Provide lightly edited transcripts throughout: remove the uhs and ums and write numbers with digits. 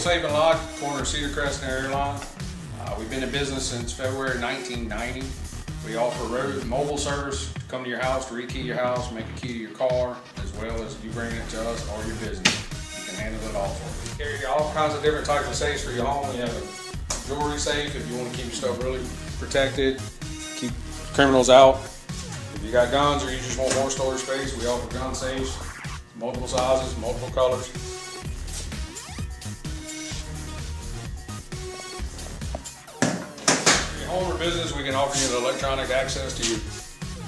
Safe and Lock, corner of Cedar Crest and Airline. We've been in business since February 1990. We offer mobile service to come to your house, to rekey your house, make a key to your car, as well as you bring it to us or your business. You can handle it all for you. We carry all kinds of different types of safes for your home. We have a jewelry safe if you want to keep your stuff really protected, keep criminals out. If you got guns or you just want more storage space, we offer gun safes, multiple sizes, multiple colors. Home or business, we can offer you the electronic access to your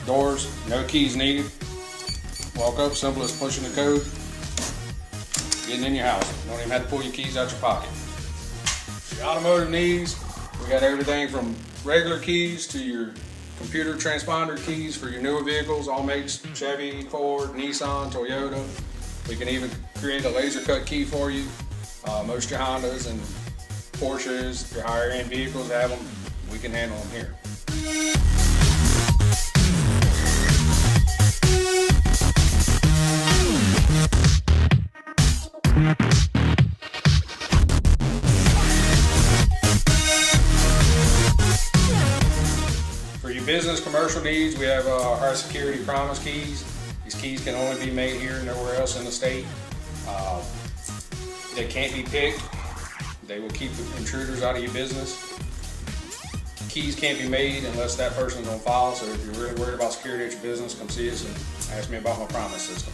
doors, no keys needed. Walk up, simple as pushing the code, getting in your house. You don't even have to pull your keys out your pocket. For your automotive needs, we got everything from regular keys to your computer transponder keys for your newer vehicles, all makes Chevy, Ford, Nissan, Toyota. We can even create a laser cut key for you. Most your Hondas and Porsches, your higher end vehicles have them. We can handle them here. For your business commercial needs, we have high security promise keys. These keys can only be made here, nowhere else in the state. They can't be picked. They will keep the intruders out of your business. Keys can't be made unless that person's on file, so if you're really worried about security at your business, come see us and ask me about my promise system.